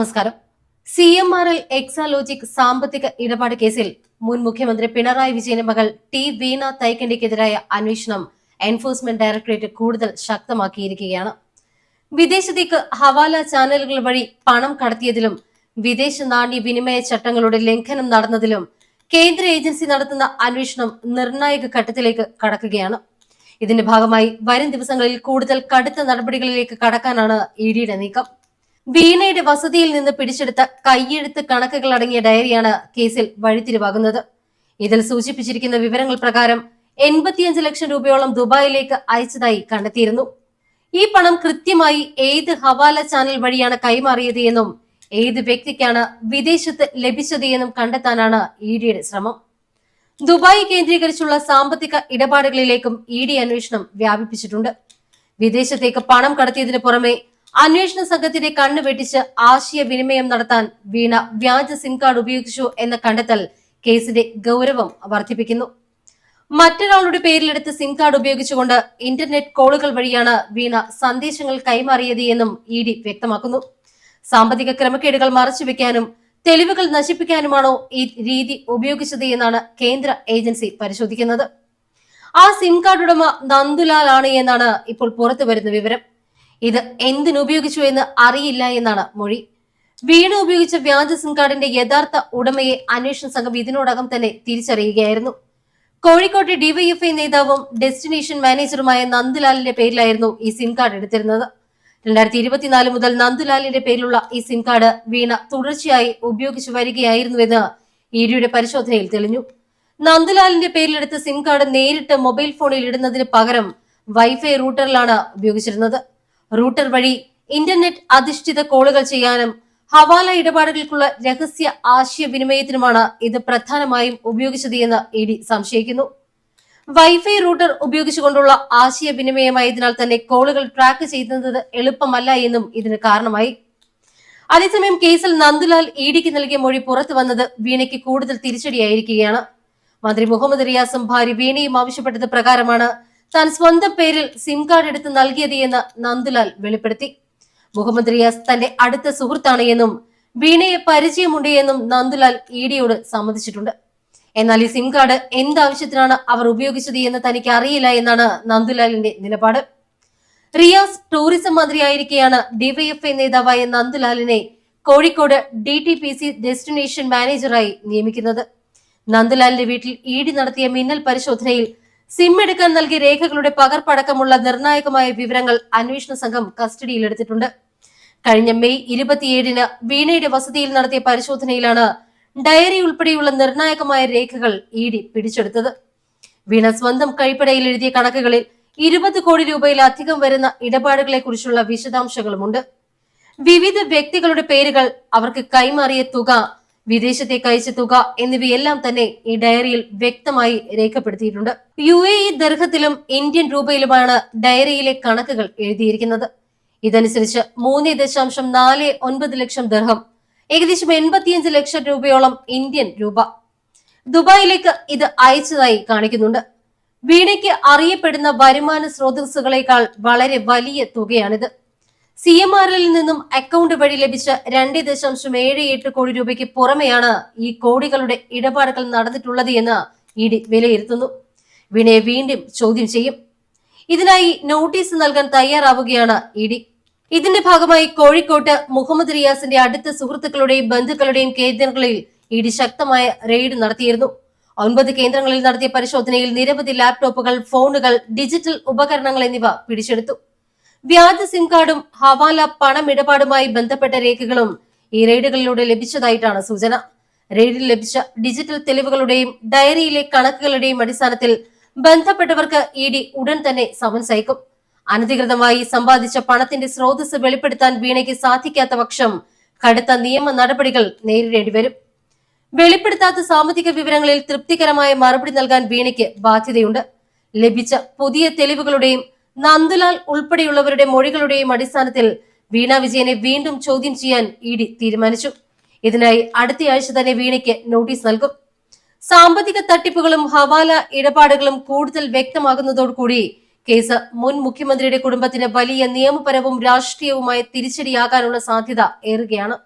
നമസ്കാരം. CMRL എക്സാലോജിക് സാമ്പത്തിക ഇടപാട് കേസിൽ മുൻ മുഖ്യമന്ത്രി പിണറായി വിജയന്റെ മകൾ ടി വീണ തൈക്കണ്ടിക്കെതിരായ അന്വേഷണം എൻഫോഴ്സ്മെന്റ് ഡയറക്ടറേറ്റ് കൂടുതൽ ശക്തമാക്കിയിരിക്കുകയാണ്. വിദേശത്തേക്ക് ഹവാല ചാനലുകൾ വഴി പണം കടത്തിയതിലും വിദേശ നാണ്യ വിനിമയ ചട്ടങ്ങളുടെ ലംഘനം നടന്നതിലും കേന്ദ്ര ഏജൻസി നടത്തുന്ന അന്വേഷണം നിർണായക ഘട്ടത്തിലേക്ക് കടക്കുകയാണ്. ഇതിന്റെ ഭാഗമായി വരും ദിവസങ്ങളിൽ കൂടുതൽ കടുത്ത നടപടികളിലേക്ക് കടക്കാനാണ് ഇഡിയുടെ നീക്കം. വീണയുടെ വസതിയിൽ നിന്ന് പിടിച്ചെടുത്ത കൈയെഴുത്ത് കണക്കുകൾ അടങ്ങിയ ഡയറിയാണ് കേസിൽ വഴിത്തിരിവാകുന്നത്. ഇതിൽ സൂചിപ്പിച്ചിരിക്കുന്ന വിവരങ്ങൾ പ്രകാരം 85 ലക്ഷം രൂപയോളം ദുബായിലേക്ക് അയച്ചതായി കണ്ടെത്തിയിരുന്നു. ഈ പണം കൃത്യമായി ഏത് ഹവാല ചാനൽ വഴിയാണ് കൈമാറിയത് എന്നും ഏത് വ്യക്തിക്കാണ് വിദേശത്ത് ലഭിച്ചത് എന്നും കണ്ടെത്താനാണ് ഇഡിയുടെ ശ്രമം. ദുബായ് കേന്ദ്രീകരിച്ചുള്ള സാമ്പത്തിക ഇടപാടുകളിലേക്കും ഇഡി അന്വേഷണം വ്യാപിപ്പിച്ചിട്ടുണ്ട്. വിദേശത്തേക്ക് പണം കടത്തിയതിനു പുറമെ അന്വേഷണ സംഘത്തിന്റെ കണ്ണ് വെട്ടിച്ച് ആശയവിനിമയം നടത്താൻ വീണ വ്യാജ സിം കാർഡ് ഉപയോഗിച്ചു എന്ന കണ്ടെത്തൽ കേസിന്റെ ഗൗരവം വർദ്ധിപ്പിക്കുന്നു. മറ്റൊരാളുടെ പേരിലെടുത്ത് സിം കാർഡ് ഉപയോഗിച്ചുകൊണ്ട് ഇന്റർനെറ്റ് കോളുകൾ വഴിയാണ് വീണ സന്ദേശങ്ങൾ കൈമാറിയത് എന്നും ഇഡി വ്യക്തമാക്കുന്നു. സാമ്പത്തിക ക്രമക്കേടുകൾ മറച്ചുവെക്കാനും തെളിവുകൾ നശിപ്പിക്കാനുമാണോ ഈ രീതി ഉപയോഗിച്ചത് എന്നാണ് കേന്ദ്ര ഏജൻസി പരിശോധിക്കുന്നത്. ആ സിം കാർഡ് ഉടമ നന്ദുലാൽ ആണ് എന്നാണ് ഇപ്പോൾ പുറത്തു വരുന്ന വിവരം. ഇത് എന്തിനുപയോഗിച്ചു എന്ന് അറിയില്ല എന്നാണ് മൊഴി. വീണ ഉപയോഗിച്ച വ്യാജ സിം കാർഡിന്റെ യഥാർത്ഥ ഉടമയെ അന്വേഷണ സംഘം ഇതിനോടകം തന്നെ തിരിച്ചറിയുകയായിരുന്നു. കോഴിക്കോട്ടെ ഡിവൈഎഫ്ഐ നേതാവും ഡെസ്റ്റിനേഷൻ മാനേജറുമായ നന്ദുലാലിന്റെ പേരിലായിരുന്നു ഈ സിം കാർഡ് എടുത്തിരുന്നത്. 2024 മുതൽ നന്ദുലാലിന്റെ പേരിലുള്ള ഈ സിം കാർഡ് വീണ തുടർച്ചയായി ഉപയോഗിച്ചു വരികയായിരുന്നുവെന്ന് ഇഡിയുടെ പരിശോധനയിൽ തെളിഞ്ഞു. നന്ദുലാലിന്റെ പേരിലെടുത്ത സിം കാർഡ് നേരിട്ട് മൊബൈൽ ഫോണിൽ ഇടുന്നതിന് പകരം വൈഫൈ റൂട്ടറിലാണ് ഉപയോഗിച്ചിരുന്നത്. റൂട്ടർ വഴി ഇന്റർനെറ്റ് അധിഷ്ഠിത കോളുകൾ ചെയ്യാനും ഹവാല ഇടപാടുകൾക്കുള്ള രഹസ്യ ആശയവിനിമയത്തിനുമാണ് ഇത് പ്രധാനമായും ഉപയോഗിച്ചത് എന്ന് ഇഡി സംശയിക്കുന്നു. വൈഫൈ റൂട്ടർ ഉപയോഗിച്ചുകൊണ്ടുള്ള ആശയവിനിമയമായതിനാൽ തന്നെ കോളുകൾ ട്രാക്ക് ചെയ്യുന്നത് എളുപ്പമല്ല എന്നും ഇതിന് കാരണമായി. അതേസമയം കേസിൽ നന്ദുലാൽ ഇഡിക്ക് നൽകിയ മൊഴി പുറത്തു വന്നത് വീണയ്ക്ക് കൂടുതൽ തിരിച്ചടിയായിരിക്കുകയാണ്. മന്ത്രി മുഹമ്മദ് റിയാസും ഭാര്യ വീണയും ആവശ്യപ്പെട്ടത് പ്രകാരമാണ് താൻ സ്വന്തം പേരിൽ സിം കാർഡ് എടുത്ത് നൽകിയത് എന്ന് നന്ദുലാൽ വെളിപ്പെടുത്തി. മുഹമ്മദ് റിയാസ് തന്റെ അടുത്ത സുഹൃത്താണ് എന്നും വീണയെ പരിചയമുണ്ട് എന്നും നന്ദുലാൽ ഇഡിയോട് സമ്മതിച്ചിട്ടുണ്ട്. എന്നാൽ ഈ സിം കാർഡ് എന്താവശ്യത്തിനാണ് അവർ ഉപയോഗിച്ചത് എന്ന് തനിക്ക് അറിയില്ല എന്നാണ് നന്ദുലാലിന്റെ നിലപാട്. റിയാസ് ടൂറിസം മന്ത്രിയായിരിക്കെയാണ് ഡിവൈഎഫ്ഐ നേതാവായ നന്ദുലാലിനെ കോഴിക്കോട് DTPC ഡെസ്റ്റിനേഷൻ മാനേജറായി നിയമിക്കുന്നത്. നന്ദുലാലിന്റെ വീട്ടിൽ ഇഡി നടത്തിയ മിന്നൽ പരിശോധനയിൽ സിം എടുക്കാൻ നൽകിയ രേഖകളുടെ പകർപ്പടക്കമുള്ള നിർണായകമായ വിവരങ്ങൾ അന്വേഷണ സംഘം കസ്റ്റഡിയിലെടുത്തിട്ടുണ്ട്. കഴിഞ്ഞ മെയ് 27-ന് വീണയുടെ വസതിയിൽ നടത്തിയ പരിശോധനയിലാണ് ഡയറി ഉൾപ്പെടെയുള്ള നിർണായകമായ രേഖകൾ ഇഡി പിടിച്ചെടുത്തത്. വീണ സ്വന്തം കൈപ്പടയിൽ എഴുതിയ കണക്കുകളിൽ 20 കോടി രൂപയിലധികം വരുന്ന ഇടപാടുകളെ കുറിച്ചുള്ള വിശദാംശങ്ങളുമുണ്ട്. വിവിധ വ്യക്തികളുടെ പേരുകൾ, അവർക്ക് കൈമാറിയ തുക, വിദേശത്തേക്ക് അയച്ച തുക എന്നിവയെല്ലാം തന്നെ ഈ ഡയറിയിൽ വ്യക്തമായി രേഖപ്പെടുത്തിയിട്ടുണ്ട്. UAE ദർഹത്തിലും ഇന്ത്യൻ രൂപയിലുമാണ് ഡയറിയിലെ കണക്കുകൾ എഴുതിയിരിക്കുന്നത്. ഇതനുസരിച്ച് 3.49 ലക്ഷം ദർഹം, ഏകദേശം 85 ലക്ഷം രൂപയോളം ഇന്ത്യൻ രൂപ ദുബായിലേക്ക് ഇത് അയച്ചതായി കാണിക്കുന്നുണ്ട്. വീണയ്ക്ക് അറിയപ്പെടുന്ന വരുമാന സ്രോതസ്സുകളേക്കാൾ വളരെ വലിയ തുകയാണിത്. CMRL നിന്നും അക്കൗണ്ട് വഴി ലഭിച്ച 2.78 കോടി രൂപയ്ക്ക് പുറമെയാണ് ഈ കോടികളുടെ ഇടപാടുകൾ നടന്നിട്ടുള്ളത് എന്ന് ഇഡി വിലയിരുത്തുന്നു. വീണയെ വീണ്ടും ചോദ്യം ചെയ്യും. ഇതിനായി നോട്ടീസ് നൽകാൻ തയ്യാറാവുകയാണ് ഇഡി. ഇതിന്റെ ഭാഗമായി കോഴിക്കോട്ട് മുഹമ്മദ് റിയാസിന്റെ അടുത്ത സുഹൃത്തുക്കളുടെയും ബന്ധുക്കളുടെയും കേന്ദ്രങ്ങളിൽ ഇഡി ശക്തമായ റെയ്ഡ് നടത്തിയിരുന്നു. 9 കേന്ദ്രങ്ങളിൽ നടത്തിയ പരിശോധനയിൽ നിരവധി ലാപ്ടോപ്പുകൾ, ഫോണുകൾ, ഡിജിറ്റൽ ഉപകരണങ്ങൾ എന്നിവ പിടിച്ചെടുത്തു. വ്യാജ സിം കാർഡും ഹവാല പണമിടപാടുമായി ബന്ധപ്പെട്ട രേഖകളും ഈ റെയ്ഡുകളിലൂടെ ലഭിച്ചതായിട്ടാണ് സൂചന. റെയ്ഡിൽ ലഭിച്ച ഡിജിറ്റൽ തെളിവുകളുടെയും ഡയറിയിലെ കണക്കുകളുടെയും അടിസ്ഥാനത്തിൽ ബന്ധപ്പെട്ടവർക്ക് ഇഡി ഉടൻ തന്നെ സമൻസ് അയക്കും. അനധികൃതമായി സമ്പാദിച്ച പണത്തിന്റെ സ്രോതസ് വെളിപ്പെടുത്താൻ വീണയ്ക്ക് സാധിക്കാത്ത പക്ഷം കടുത്ത നിയമ നടപടികൾ നേരിടേണ്ടി വരും. വെളിപ്പെടുത്താത്ത സാമ്പത്തിക വിവരങ്ങളിൽ തൃപ്തികരമായ മറുപടി നൽകാൻ വീണയ്ക്ക് ബാധ്യതയുണ്ട്. ലഭിച്ച പുതിയ തെളിവുകളുടെയും നന്ദുലാൽ ഉൾപ്പെടെയുള്ളവരുടെ മൊഴികളുടെയും അടിസ്ഥാനത്തിൽ വീണ വിജയനെ വീണ്ടും ചോദ്യം ചെയ്യാൻ ഇഡി തീരുമാനിച്ചു. ഇതിനായി അടുത്തയാഴ്ച തന്നെ വീണയ്ക്ക് നോട്ടീസ് നൽകും. സാമ്പത്തിക തട്ടിപ്പുകളും ഹവാല ഇടപാടുകളും കൂടുതൽ വ്യക്തമാകുന്നതോടുകൂടി കേസ് മുൻ മുഖ്യമന്ത്രിയുടെ കുടുംബത്തിന് വലിയ നിയമപരവും രാഷ്ട്രീയവുമായ തിരിച്ചടിയാകാനുള്ള സാധ്യത ഏറുകയാണ്.